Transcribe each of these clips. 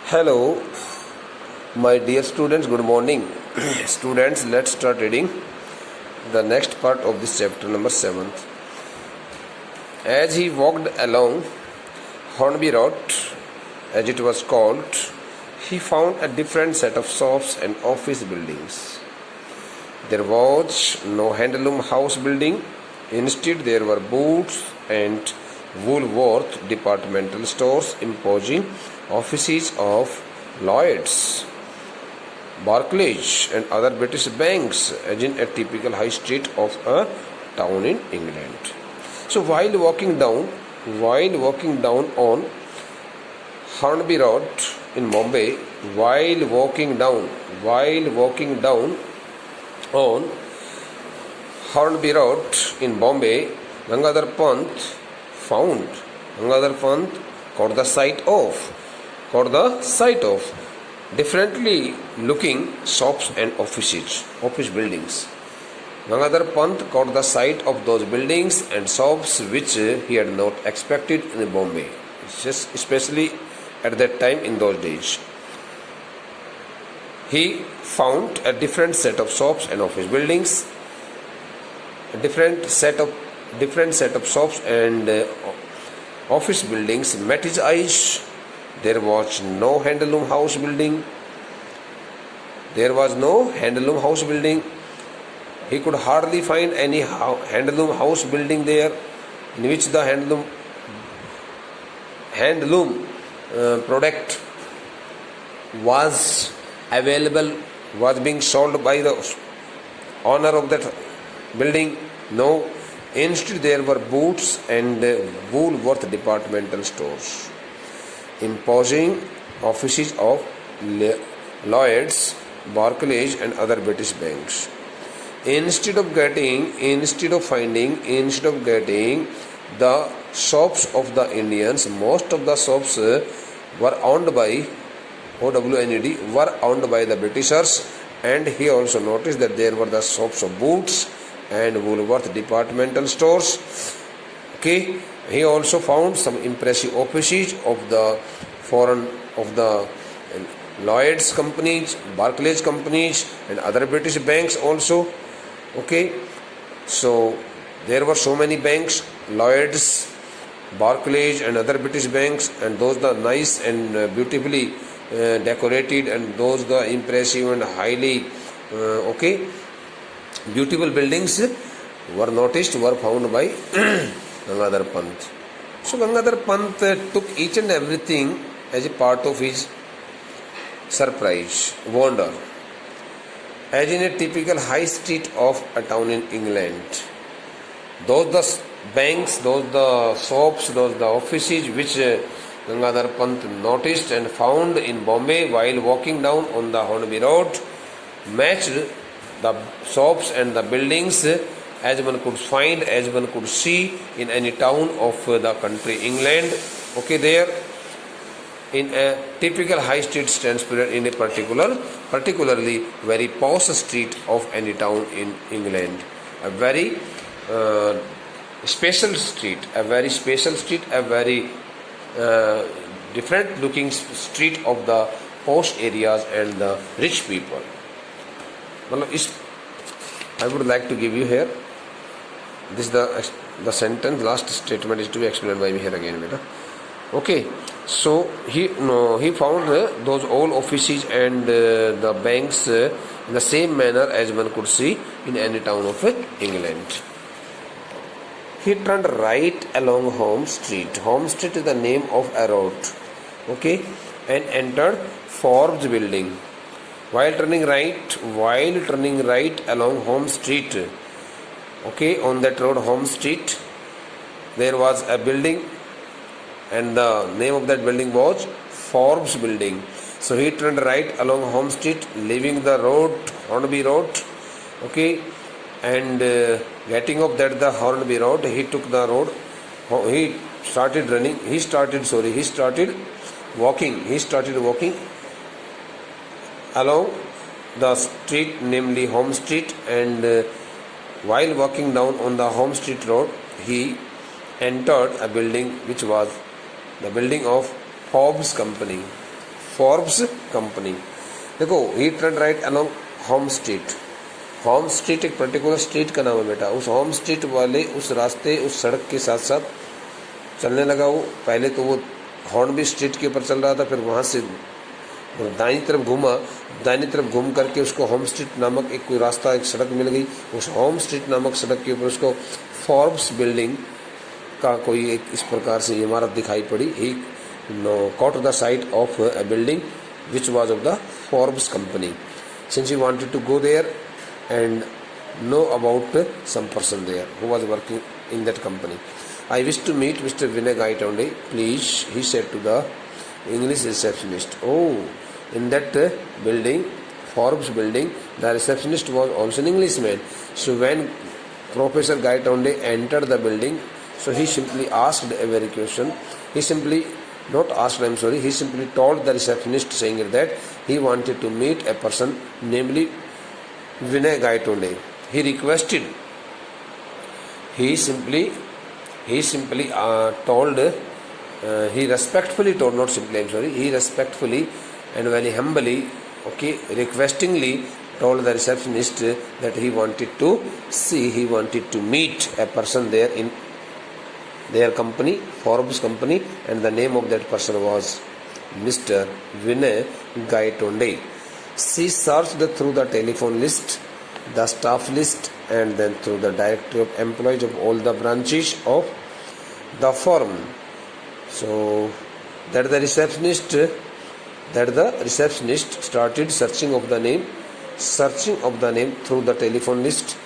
Hello, my dear students, good morning. Students, let's start reading the next part of this chapter number 7. As he walked along Hornby Road, as it was called, he found a different set of shops and office buildings. There was no handloom house building. Instead, there were boots and Woolworth departmental stores, imposing offices of Lloyds, Barclays, and other British banks, as in a typical high street of a town in England. So while walking down on Hornby Road in Bombay, while walking down on Hornby Road in Bombay, Gangadhar Pant caught the sight of differently looking shops and office buildings. Gangadhar Pant caught the sight of those buildings and shops which he had not expected in Bombay, especially at that time in those days. He found a different set of shops and office buildings, a different set of shops and office buildings met his eyes. There was no handloom house building. He could hardly find any handloom house building there in which the handloom product was available, was being sold by the owner of that building. No, instead there were boots and Woolworth departmental stores, imposing offices of Lloyds, Barclays, and other British banks. Instead of getting the shops of the Indians, most of the shops were owned by the Britishers, and he also noticed that there were the shops of boots and Woolworth departmental stores. Okay, he also found some impressive offices of the Lloyds companies, Barclays companies, and other British banks also. Okay, so there were so many banks, Lloyds, Barclays, and other British banks, and those the nice and beautifully decorated, and those the impressive and highly beautiful buildings were found by Gangadhar Pant. So Gangadhar Pant took each and everything as a part of his wonder, as in a typical high street of a town in England. Those the banks, those the shops, those the offices which Gangadhar Pant noticed and found in Bombay while walking down on the Hornby Road matched the shops and the buildings as one could see in any town of the country England. Okay, there in a typical high street stands in a particularly very posh street of any town in England. A very special street, a very different looking street of the posh areas and the rich people. I would like to give you here this the sentence, last statement is to be explained by me here again, beta. Okay, so he found those old offices and the banks in the same manner as one could see in any town of England. He turned right along Home Street. Home Street is the name of a road. Okay, and entered Forbes building. While turning right along Home Street, okay, on that road Home Street, there was a building, and the name of that building was Forbes building. So he turned right along Home Street, leaving the road, Hornby Road, okay, and getting up that the Hornby Road, he took the road. He started walking along the street, namely Home Street, and while walking down on the Home Street Road, he entered a building which was the building of Forbes Company. Forbes company. देखो he turned right along home street. Home street एक particular street का नाम है बेटा. उस home street वाले उस रास्ते उस सड़क के साथ साथ चलने लगा वो. पहले तो वो हॉर्नबी स्ट्रीट के ऊपर चल रहा था, फिर वहाँ से दाईं तरफ घूमा. दाईं तरफ घूम करके उसको होम स्ट्रीट नामक एक कोई रास्ता एक सड़क मिल गई. उस होम स्ट्रीट नामक सड़क के ऊपर उसको फॉर्ब्स बिल्डिंग का कोई एक इस प्रकार से इमारत दिखाई पड़ी. ही caught the sight of a building which was of the Forbes company. Since he wanted to go there and know about some person there who was working in that company. I wish to meet Mr. Vinay Gaitonde, please, he said to the English receptionist. Oh, in that building, Forbes building, the receptionist was also an Englishman. So when Professor Gaitonde entered the building, so he simply asked a very question. He simply told the receptionist saying that he wanted to meet a person, namely Vinay Gaitonde. He requested. He respectfully and very humbly, requestingly told the receptionist that he wanted to meet a person there in their company, Forbes company, and the name of that person was Mr. Vinay Gaitonde. She searched through the telephone list, the staff list, and then through the directory of employees of all the branches of the firm. So that the receptionist started searching of the name through the telephone list,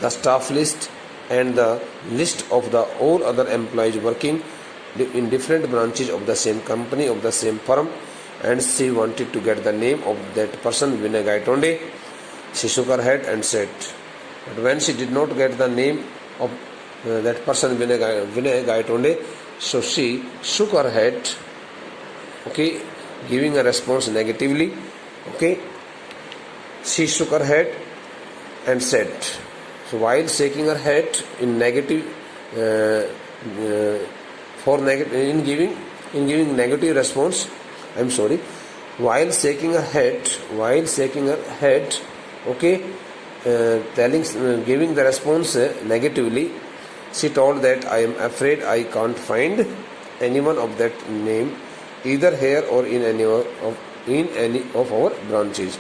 the staff list, and the list of the all other employees working in different branches of the same company, of the same firm, and she wanted to get the name of that person, Vinay Gaitonde. She shook her head and said, but when she did not get the name of that person, Vinay Gaitonde, so she shook her head, giving a response negatively. She shook her head and said, so while shaking her head in negative, in giving negative response, while shaking her head, giving the response negatively, she told that I am afraid I can't find anyone of that name either here or in any of our branches.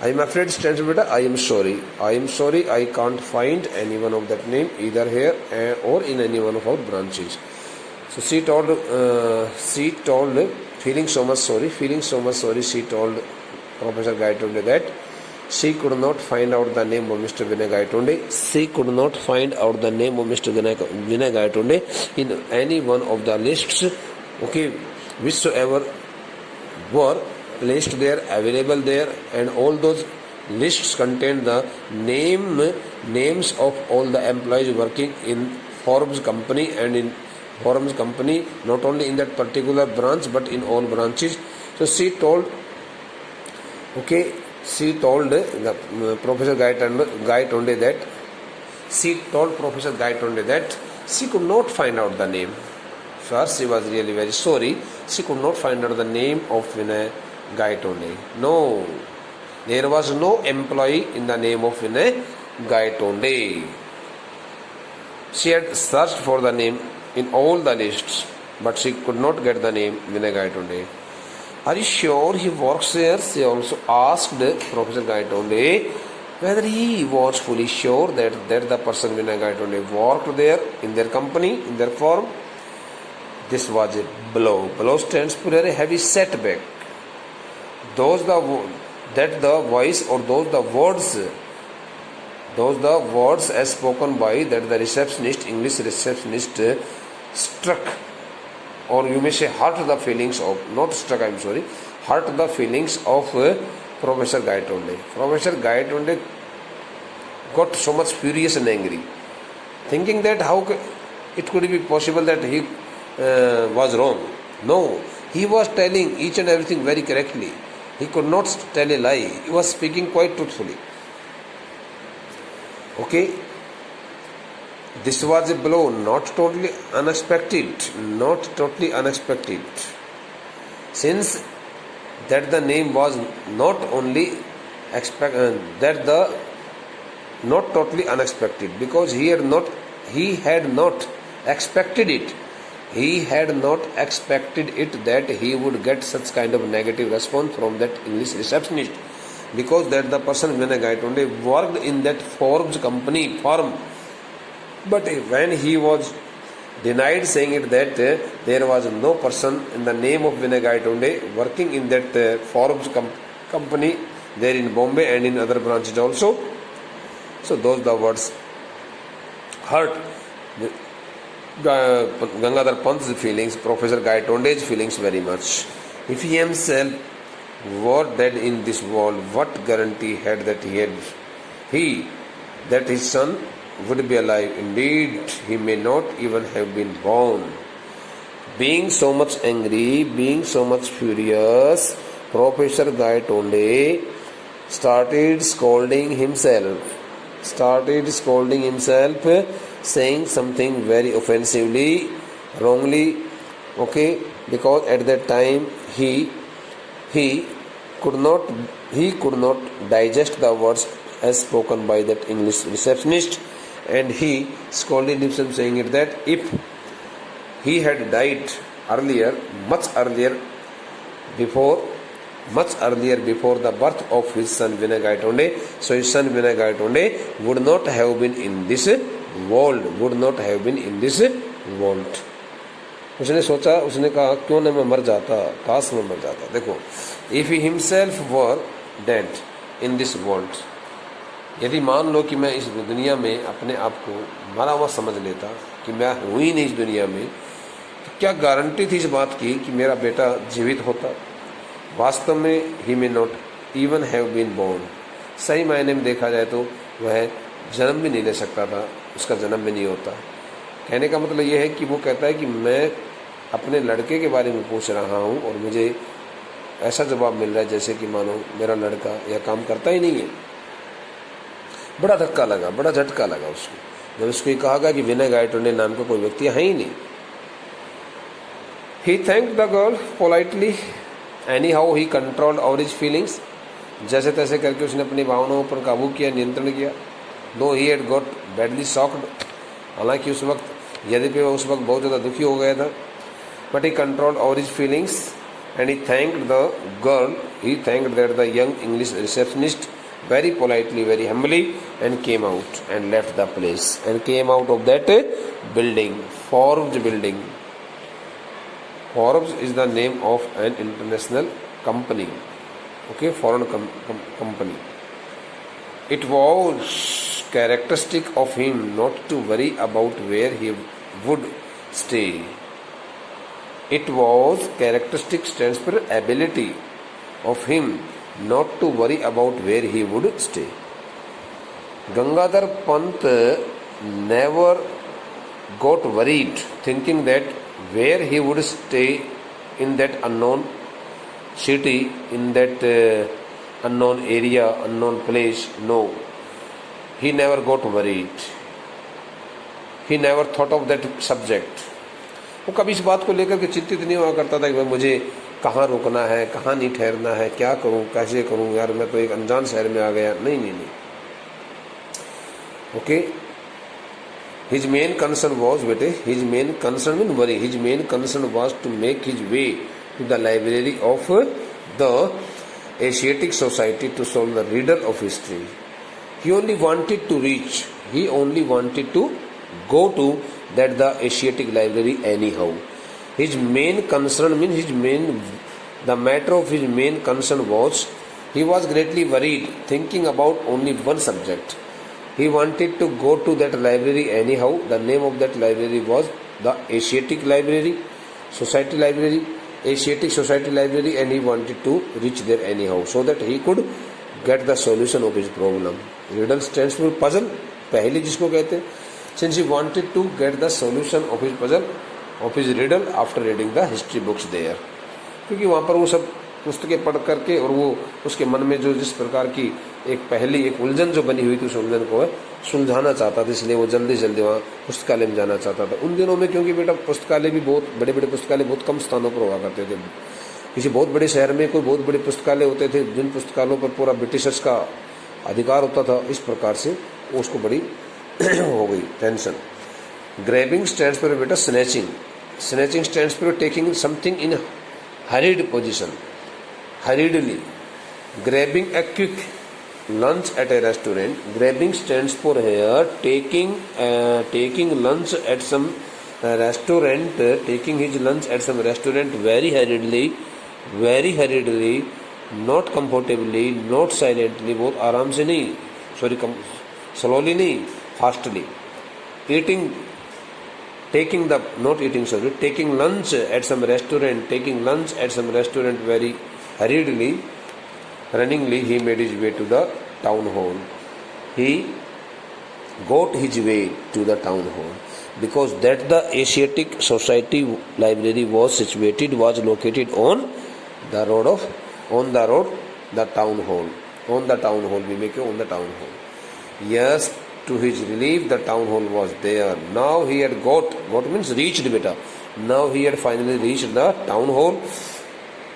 I am afraid stands beta. I am sorry. I can't find anyone of that name either here or in any one of our branches. So she told, feeling so much sorry, she told Professor Gaitonde that she could not find out the name of Mr. Vinay Gaitonde in any one of the lists, whichsoever were placed there, available there, and all those lists contain the names of all the employees working in Forbes company and in Forbes company, not only in that particular branch but in all branches. So she told the Professor Gaitonde that she could not find out the name. So she was really very sorry. She could not find out the name of Vinay Gaitonde. No, there was no employee in the name of Vinay Gaitonde. She had searched for the name in all the lists, but she could not get the name Vinay Gaitonde. Are you sure he works there? She also asked Professor Gaitonde whether he was fully sure that the person Vinay Gaitonde worked there in their company, in their firm. This was a blow. Blow stands for a heavy setback. Those the words as spoken by that the English receptionist struck, or you may say hurt the feelings of, not struck, hurt the feelings of Professor Gaitonde. Professor Gaitonde got so much furious and angry, thinking that how it could be possible that he was wrong. No, he was telling each and everything very correctly. He could not tell a lie. He was speaking quite truthfully. This was a blow, not totally unexpected. Since that the name was not only that the not totally unexpected, because he had not expected it. He had not expected it that he would get such kind of negative response from that English receptionist, because that the person Vinay Gaitonde worked in that Forbes company firm. But when he was denied saying it that there was no person in the name of Vinay Gaitonde working in that Forbes company there in Bombay and in other branches also. So those the words hurt Gangadhar Pant's feelings, Professor Gaitonde's feelings very much. If he himself were dead in this world, what guarantee had that that his son would be alive? Indeed, he may not even have been born. Being so much angry, being so much furious, Professor Gaitonde started scolding himself, saying something very offensively, wrongly, okay, because at that time he could not digest the words as spoken by that English receptionist, and he scolded himself, saying it that if he had died earlier, much earlier before the birth of his son Vinay Gaitonde, so his son Vinay Gaitonde would not have been in this world. उसने सोचा, उसने कहा क्यों न मैं मर जाता, काश मैं मर जाता. देखो, if he himself were dead in this world, यदि मान लो कि मैं इस दुनिया में अपने आप को मरा हुआ समझ लेता कि मैं हूँ ही नहीं इस दुनिया में, तो क्या गारंटी थी इस बात की कि मेरा बेटा जीवित होता? वास्तव में he may not even have been born. सही मायने में देखा जाए तो वह जन्म भी नहीं ले सकता था, उसका जन्म भी नहीं होता. कहने का मतलब यह है कि वो कहता है कि मैं अपने लड़के के बारे में पूछ रहा हूँ और मुझे ऐसा जवाब मिल रहा है जैसे कि मानो मेरा लड़का यह काम करता ही नहीं है. बड़ा धक्का लगा, बड़ा झटका लगा उसको जब उसको कहा गया कि विनय गायटोंडे नाम का कोई व्यक्ति है ही नहीं. He thanked the girl politely. Anyhow he controlled all his feelings. जैसे तैसे करके उसने अपनी भावनाओं पर काबू किया, नियंत्रण किया. Though he had got badly shocked, हालांकि उस वक्त यद्यपि वह उस वक्त बहुत ज़्यादा दुखी हो गया था, but he controlled all his feelings and he thanked the girl. He thanked that the young English receptionist very politely, very humbly, and came out and left the place and came out of that building, Forbes building. Forbes is the name of an international company, okay, foreign company. It was characteristic of him not to worry about where he would stay. It was characteristic stands for ability of him not to worry about where he would stay. Gangadhar Pant never got worried thinking that where he would stay in that unknown city, in that unknown area, unknown place. No, he never got worried. He never thought of that subject. वो कभी इस बात को लेकर के चिंतित नहीं हुआ करता था कि भाई मुझे कहाँ रुकना है, कहाँ नहीं ठहरना है, क्या करूँ, कैसे करूँ, यार मैं तो एक अनजान शहर में आ गया. नहीं. Okay, his main concern was, बेटे, his main concern mean worry. His main concern was to make his way to the library of the Asiatic Society to solve the riddle of history. He only wanted to go to that the Asiatic library anyhow. His main concern the matter of his main concern was, he was greatly worried, thinking about only one subject. He wanted to go to that library anyhow. The name of that library was the Asiatic Society Library, and he wanted to reach there anyhow so that he could get the solution of his problem. Riddle stands for puzzle, पहली जिसको कहते हैं. Since he wanted to get the solution of his puzzle, of his riddle after reading the history books there, क्योंकि वहाँ पर वो सब पुस्तकें पढ़ करके और वो उसके मन में जो जिस प्रकार की एक उलझन जो बनी हुई थी उस उलझन को सुलझाना चाहता था, इसलिए वो जल्दी वहाँ पुस्तकालय में जाना चाहता था. उन दिनों में क्योंकि बेटा पुस्तकालय भी बहुत बड़े पुस्तकालय बहुत कम स्थानों पर हुआ करते थे, किसी बहुत बड़े शहर में कोई बहुत बड़े पुस्तकालय होते थे, जिन पुस्तकालयों पर पूरा ब्रिटिशर्स का अधिकार होता था, इस प्रकार से उसको बड़ी हो गई टेंशन। ग्रैबिंग स्टैंड्स पर बेटा स्नैचिंग, स्नैचिंग स्टैंड्स पर taking something in hurried position, हरीडली। Grabbing a quick lunch at a restaurant, grabbing stands for here, taking lunch at some restaurant, taking his lunch at some restaurant very hurriedly, not comfortably, not silently, बहुत आराम से नहीं, sorry slowly नहीं, fastly. Eating, taking the, not eating, sorry, taking lunch at some restaurant, taking lunch at some restaurant very hurriedly. Runningly, he made his way to the town hall. He got his way to the town hall because that the Asiatic Society library was located on the road, the town hall. On the town hall, we make it on the town hall. Yes, to his relief, the town hall was there. Now he had got means reached beta. Now he had finally reached the town hall,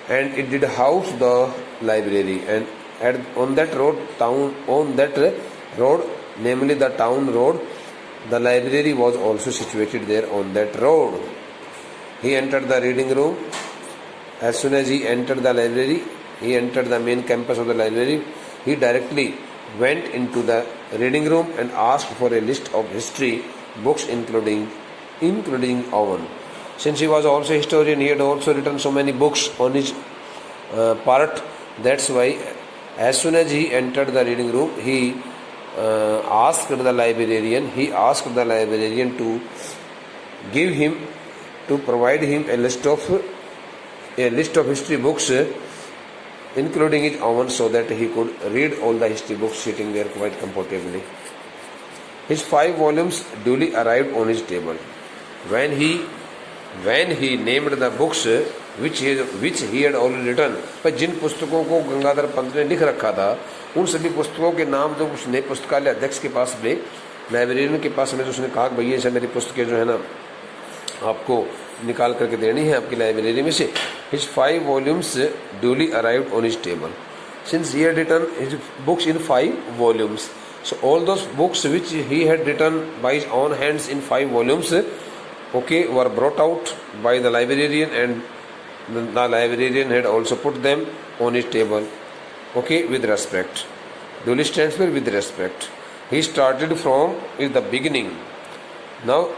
and it did house the library, and on that road, namely the town road, the library was also situated there on that road. He entered the reading room. As soon as he entered the library, he entered the main campus of the library. He directly went into the reading room and asked for a list of history books, including Owen. Since he was also a historian, he had also written so many books on his part. That's why as soon as he entered the reading room, he asked the librarian to provide him a list of history books, including his own, so that he could read all the history books sitting there quite comfortably. His 5 volumes duly arrived on his table. When he named the books which he had already written, पर जिन पुस्तकों को गंगाधर पंत ने लिख रखा था, उन सभी पुस्तकों के नाम जो उसने पुस्तकालय अध्यक्ष के पास में, लाइब्रेरियन के पास में, जो उसने कहा भैया ऐसे मेरी पुस्तकें जो है ना आपको निकाल करके देनी है आपकी लाइब्रेरी में से. His 5 volumes duly arrived on his table. Since he had written his books in 5 volumes, so all those books which he had written by his own hands in 5 volumes, were brought out by the librarian, and the librarian had also put them on his table, with respect. Duly stands for with respect. He started from the beginning. Now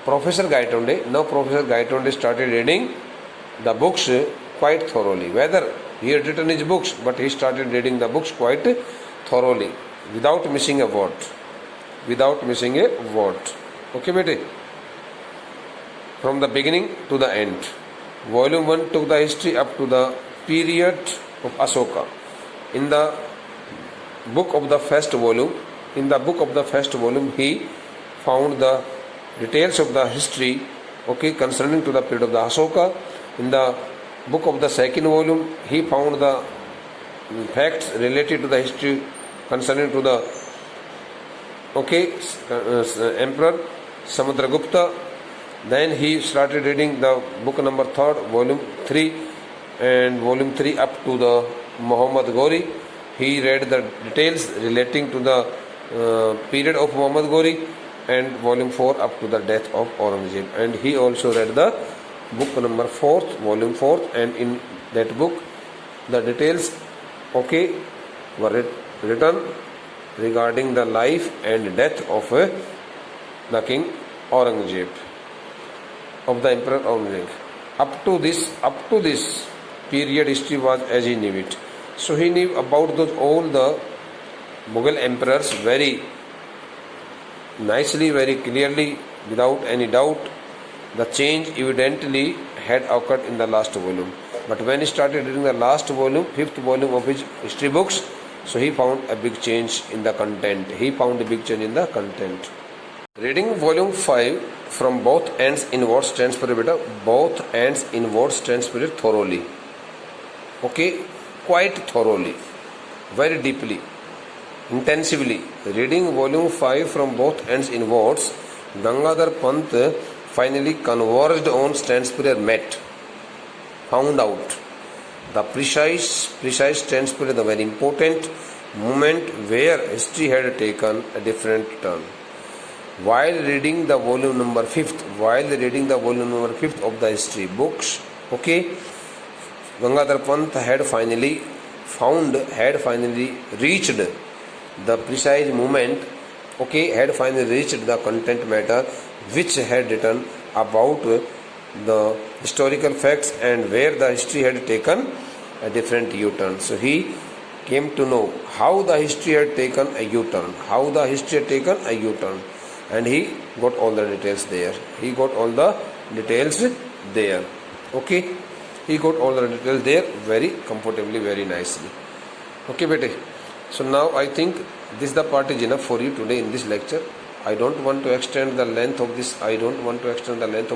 Professor Gaitonde started reading the books quite thoroughly. Whether he had written his books, but he started reading the books quite thoroughly, without missing a word. Okay, bete? From the beginning to the end. Volume 1 took the history up to the period of Asoka. In the book of the first volume, he found the details of the history, concerning to the period of the Asoka. In the book of the second volume, he found the facts related to the history concerning to the Emperor Samudragupta. Then he started reading the book number 3, volume 3, and volume 3 up to the Muhammad Ghori. He read the details relating to the period of Muhammad Ghori, and volume 4 up to the death of Aurangzeb. And he also read the book number 4, volume 4, and in that book the details were written regarding the life and death of the king Aurangzeb, of the emperor Aurangzeb. Up to this period, history was as he knew it. So he knew about all the Mughal emperors very nicely, very clearly, without any doubt. The change evidently had occurred in the last volume. But when he started reading the last volume, 5th volume of his history books, so he found a big change in the content. Reading volume 5 from both ends inward stands for thoroughly. Quite thoroughly, very deeply, intensively. Reading volume 5 from both ends inwards, Gangadhar Pant finally converged on Stansbury met, found out. The precise Stansbury, the very important moment where history had taken a different turn. While reading the volume number 5th of the history books, okay, Gangadhar Pant had finally reached the precise moment, okay, had finally reached the content matter which had written about the historical facts and where the history had taken a different U-turn. So he came to know how the history had taken a U-turn, and he got all the details there. Okay, he got all the details there very comfortably, very nicely. Okay, bete. So now I think this the part is enough for you today in this lecture. I don't want to extend the length of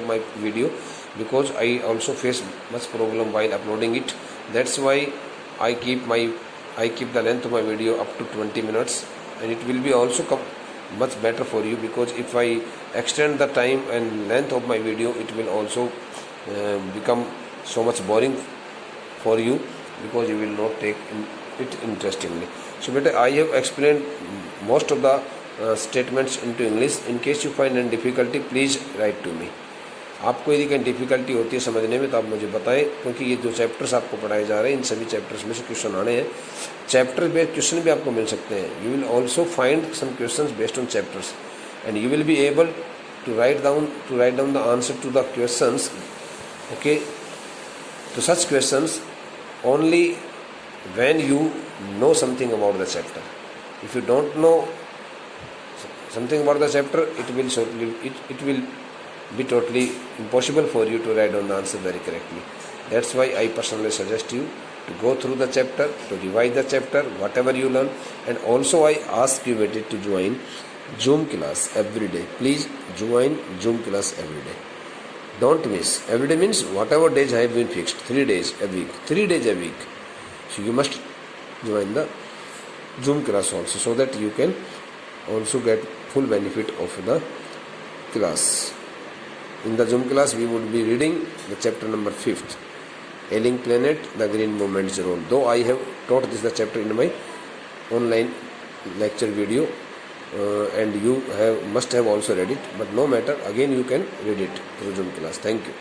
my video because I also face much problem while uploading it. That's why I keep the length of my video up to 20 minutes, and it will be also much better for you, because if I extend the time and length of my video, it will also become so much boring for you, because you will not take it interestingly. So beta, I have explained most of the statements into English. In case you find any difficulty, please write to me. आपको यदि कहीं difficulty होती है समझने में तो आप मुझे बताएं, क्योंकि ये जो चैप्टर्स आपको पढ़ाए जा रहे हैं इन सभी चैप्टर्स में से क्वेश्चन आने हैं. चैप्टर बेस्ड क्वेश्चन भी आपको मिल सकते हैं. You will also find some questions based on chapters, and you will be able to write down the answer to the questions, okay, to such questions only when you know something about the chapter. If you don't know something about the chapter, it will be totally impossible for you to write down the answer very correctly. That's why I personally suggest you to go through the chapter, to revise the chapter, whatever you learn, and also I ask you to join Zoom class every day. Please join Zoom class every day. Don't miss. Every day means whatever days have been fixed, 3 days a week. So you must join the Zoom class also, so that you can also get full benefit of the class. In the Zoom class, we would be reading the chapter number 5th, Ailing Planet, the Green Movement's Role. Though I have taught this the chapter in my online lecture video, and you must have also read it, but no matter, again you can read it through Zoom class. Thank you.